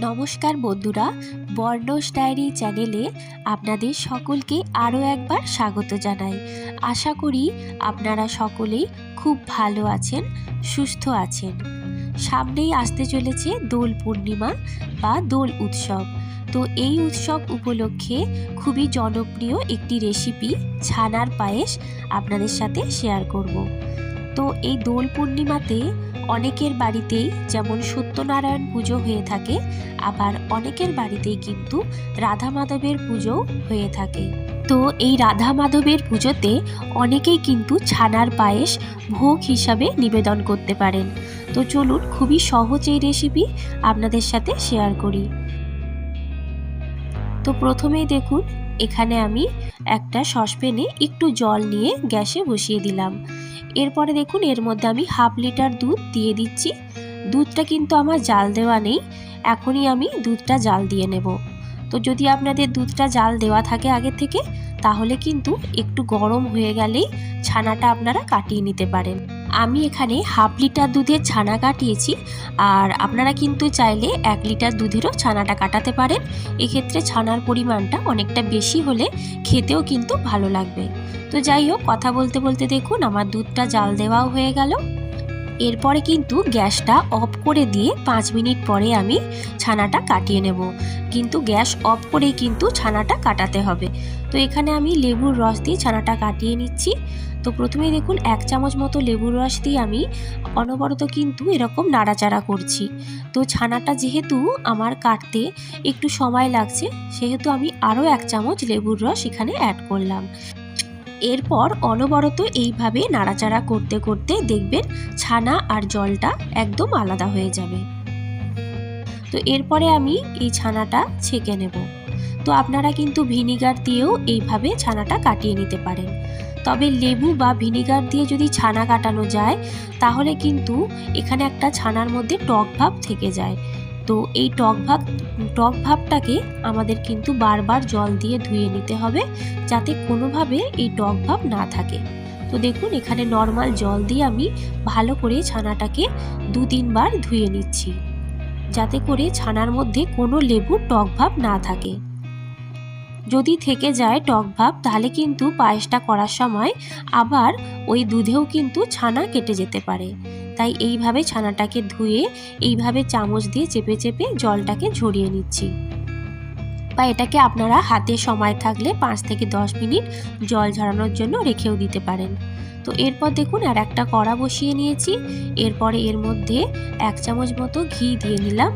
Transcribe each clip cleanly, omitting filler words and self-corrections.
নমস্কার বন্ধুরা, বর্ণস ডায়েরি চ্যানেলে আপনাদের সকলকে আরও একবার স্বাগত জানাই। আশা করি আপনারা সকলেই খুব ভালো আছেন, সুস্থ আছেন। সামনেই আসতে চলেছে দোল পূর্ণিমা বা দোল উৎসব। তো এই উৎসব উপলক্ষে খুবই জনপ্রিয় একটি রেসিপি ছানার পায়েস আপনাদের সাথে শেয়ার করব। তো এই দোল পূর্ণিমাতে অনেকের বাড়িতেই যেমন সত্যনারায়ণ পুজো হয়ে থাকে, আবার অনেকের বাড়িতেই কিন্তু রাধা মাধবের পুজো হয়ে থাকে। তো এই রাধা মাধবের পুজোতে অনেকেই কিন্তু ছানার পায়েস ভোগ হিসাবে নিবেদন করতে পারেন। তো চলুন খুবই সহজ এই রেসিপি আপনাদের সাথে শেয়ার করি। তো প্রথমেই দেখুন, এখানে আমি একটা সসপ্যানে একটু জল নিয়ে গ্যাসে বসিয়ে দিলাম। এরপরে দেখুন, এর মধ্যে আমি হাফ লিটার দুধ দিয়ে দিচ্ছি। দুধটা কিন্তু আমার জাল দেওয়া নেই, এখনই আমি দুধটা জাল দিয়ে নেব। তো যদি আপনাদের দুধটা জাল দেওয়া থাকে আগে থেকে, তাহলে কিন্তু একটু গরম হয়ে গেলেই ছানাটা আপনারা কাটিয়ে নিতে পারেন। আমি এখানে হাফ লিটার দুধের ছানা কাটিয়েছি, আর আপনারা কিন্তু চাইলে 1 লিটার দুধেরও ছানাটা কাটাতে পারেন। এক্ষেত্রে ছানার পরিমাণটা অনেকটা বেশি হলে খেতেও কিন্তু ভালো লাগবে। তো যাই হোক, কথা বলতে বলতে দেখুন আমার দুধটা জাল দেওয়াও হয়ে গেল। এরপরে কিন্তু গ্যাসটা অফ করে দিয়ে 5 মিনিট পরে আমি ছানাটা কাটিয়ে নেব। কিন্তু গ্যাস অফ করেই কিন্তু ছানাটা কাটাতে হবে। তো এখানে আমি লেবুর রস দিয়ে ছানাটা কাটিয়ে নিচ্ছি। তো প্রথমেই দেখুন 1 চামচ মতো লেবুর রস দিয়ে আমি অনবরত কিন্তু এরকম নাড়াচাড়া করছি। তো ছানাটা যেহেতু আমার কাটতে একটু সময় লাগছে, সেহেতু আমি আরও 1 চামচ লেবুর রস এখানে অ্যাড করলাম। এরপর অনবরত এইভাবে নাড়াচাড়া করতে করতে দেখবেন ছানা আর জলটা একদম আলাদা হয়ে যাবে। তো এরপরে আমি এই ছানাটা ছেঁকে নেব। তো আপনারা কিন্তু ভিনিগার দিয়েও এইভাবে ছানাটা কাটিয়ে নিতে পারেন। তবে লেবু বা ভিনিগার দিয়ে যদি ছানা কাটানো যায়, তাহলে কিন্তু এখানে একটা ছানার মধ্যে টক ভাব থেকে যায়। তো এই টক ভাবটাকে আমাদের কিন্তু বারবার জল দিয়ে ধুয়ে নিতে হবে, যাতে কোনোভাবে এই টক ভাব না থাকে। তো দেখুন, এখানে নর্মাল জল দিয়ে আমি ভালো করে ছানাটাকে 2-3 বার ধুয়ে নিচ্ছি, যাতে করে ছানার মধ্যে কোনো লেবুর টক ভাব না থাকে। যদি থেকে যায় টক ভাব, তাহলে কিন্তু পায়েসটা করার সময় আবার ওই দুধেও কিন্তু ছানা কেটে যেতে পারে। তাই এইভাবে ছানাটাকে ধুয়ে এইভাবে চামচ দিয়ে চেপে চেপে জলটাকে ঝরিয়ে নিচ্ছি। বা এটাকে আপনারা হাতে সময় থাকলে 5 থেকে 10 মিনিট জল ঝরানোর জন্য রেখেও দিতে পারেন। তো এরপর দেখুন আর একটা কড়া বসিয়ে নিয়েছি। এরপরে এর মধ্যে 1 চামচ মতো ঘি দিয়ে নিলাম।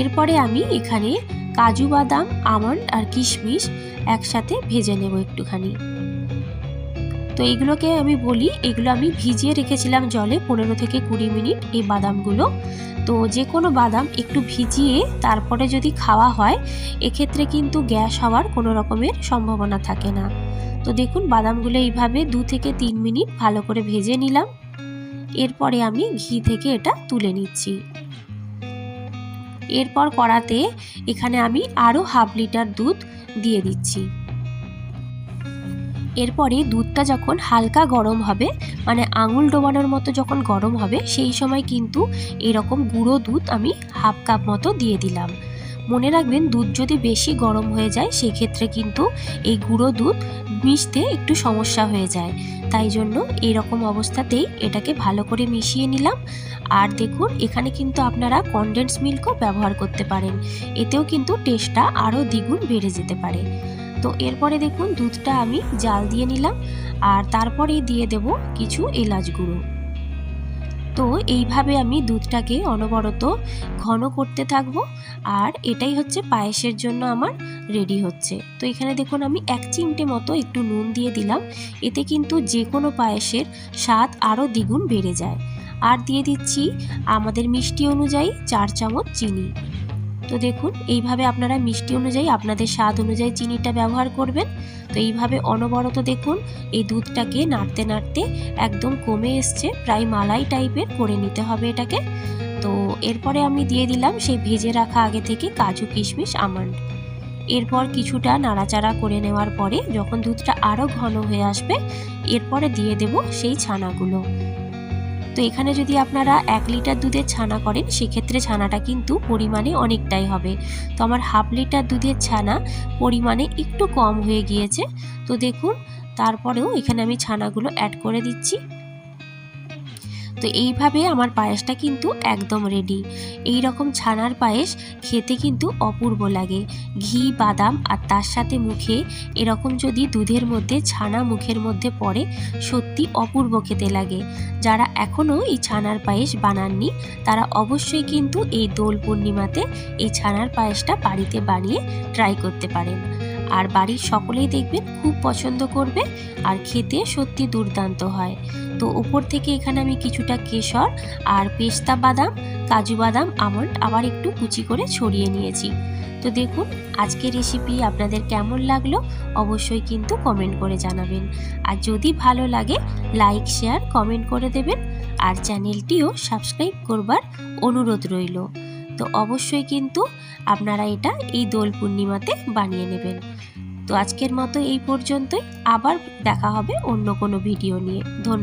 এরপরে আমি এখানে কাজু বাদাম, আমন্ড আর কিশমিশ একসাথে ভেজে নেব একটুখানি। তো এইগুলোকে আমি বলি, এগুলো আমি ভিজিয়ে রেখেছিলাম জলে 15 থেকে 20 মিনিট এই বাদামগুলো। তো যে কোনো বাদাম একটু ভিজিয়ে তারপরে যদি খাওয়া হয়, এক্ষেত্রে কিন্তু গ্যাস হওয়ার কোনো রকমের সম্ভাবনা থাকে না। তো দেখুন বাদামগুলো এইভাবে 2 থেকে 3 মিনিট ভালো করে ভেজে নিলাম। এরপরে আমি ঘি থেকে এটা তুলে নিচ্ছি। এরপর কড়াতে এখানে আমি আরও হাফ লিটার দুধ দিয়ে দিচ্ছি। এরপরে দুধটা যখন হালকা গরম হবে, মানে আঙুল ডোবানোর মতো যখন গরম হবে, সেই সময় কিন্তু এরকম গুঁড়ো দুধ আমি হাফ কাপ মতো দিয়ে দিলাম। মনে রাখবেন, দুধ যদি বেশি গরম হয়ে যায়, সেক্ষেত্রে কিন্তু এই গুঁড়ো দুধ মিশতে একটু সমস্যা হয়ে যায়। তাই জন্য এরকম অবস্থাতেই এটাকে ভালো করে মিশিয়ে নিলাম। আর দেখুন, এখানে কিন্তু আপনারা কনডেন্স মিল্কও ব্যবহার করতে পারেন, এতেও কিন্তু টেস্টটা আরও দ্বিগুণ বেড়ে যেতে পারে। তো এরপরে দেখুন দুধটা আমি জাল দিয়ে নিলাম, আর তারপরে দিয়ে দেব কিছু এলাচ গুঁড়ো। তো এইভাবে আমি দুধটাকে অনবরত ঘন করতে থাকবো, আর এটাই হচ্ছে পায়েসের জন্য আমার রেডি হচ্ছে। তো এখানে দেখুন আমি 1 চিমটে মতো একটু নুন দিয়ে দিলাম, এতে কিন্তু যে কোনো পায়েসের স্বাদ আরও দ্বিগুণ বেড়ে যায়। আর দিয়ে দিচ্ছি আমাদের মিষ্টি অনুযায়ী 4 চামচ চিনি। তো দেখুন এইভাবে আপনারা মিষ্টি অনুযায়ী আপনাদের স্বাদ অনুযায়ী চিনিটা ব্যবহার করবেন। তো এইভাবে অনবরত দেখুন এই দুধটাকে নাড়তে নাড়তে একদম কমে এসছে, প্রায় মালাই টাইপের করে নিতে হবে এটাকে। তো এরপরে আমি দিয়ে দিলাম সেই ভেজে রাখা আগে থেকে কাজু, কিশমিশ, আমন্ড। এরপর কিছুটা নাড়াচাড়া করে নেওয়ার পরে যখন দুধটা আরও ঘন হয়ে আসবে, এরপরে দিয়ে দেব সেই ছানাগুলো। তো এখানে যদি আপনারা 1 লিটার দুধের ছানা করেন সেক্ষেত্রে ছানাটা কিন্তু পরিমাণে অনেকটাই হবে। তো আমার হাফ লিটার দুধের ছানা পরিমাণে একটু কম হয়ে গিয়েছে। তো দেখুন তারপরেও এখানে আমি ছানাগুলো অ্যাড করে দিচ্ছি। তো এইভাবে আমার পায়েসটা কিন্তু একদম রেডি। এই রকম ছানার পায়েস খেতে কিন্তু অপূর্ব লাগে। ঘি, বাদাম আর তার সাথে মুখে এরকম যদি দুধের মধ্যে ছানা মুখের মধ্যে পড়ে সত্যি অপূর্ব খেতে লাগে। যারা এখনও এই ছানার পায়েস বানাননি তারা অবশ্যই কিন্তু এই দোল পূর্ণিমাতে এই ছানার পায়েসটা বাড়িতে বানিয়ে ট্রাই করতে পারেন। আর বাড়ির সকলেই দেখবেন খুব পছন্দ করবে আর খেতে সত্যি দুর্দান্ত হয়। তো উপর থেকে এখানে আমি কিছুটা কেশর আর পেস্তা বাদাম, কাজু বাদাম, আমন্ড আবার একটু কুচি করে ছড়িয়ে নিয়েছি। তো দেখুন আজকের রেসিপি আপনাদের কেমন লাগলো অবশ্যই কিন্তু কমেন্ট করে জানাবেন। আর যদি ভালো লাগে লাইক, শেয়ার, কমেন্ট করে দেবেন। আর চ্যানেলটিও সাবস্ক্রাইব করবার অনুরোধ রইল। তো অবশ্যই কিন্তু আপনারা এটা এই দোল পূর্ণিমাতে বানিয়ে নেবেন। তো আজকের মতো এই পর্যন্তই, আবার দেখা হবে অন্য কোনো ভিডিও নিয়ে। ধন্যবাদ।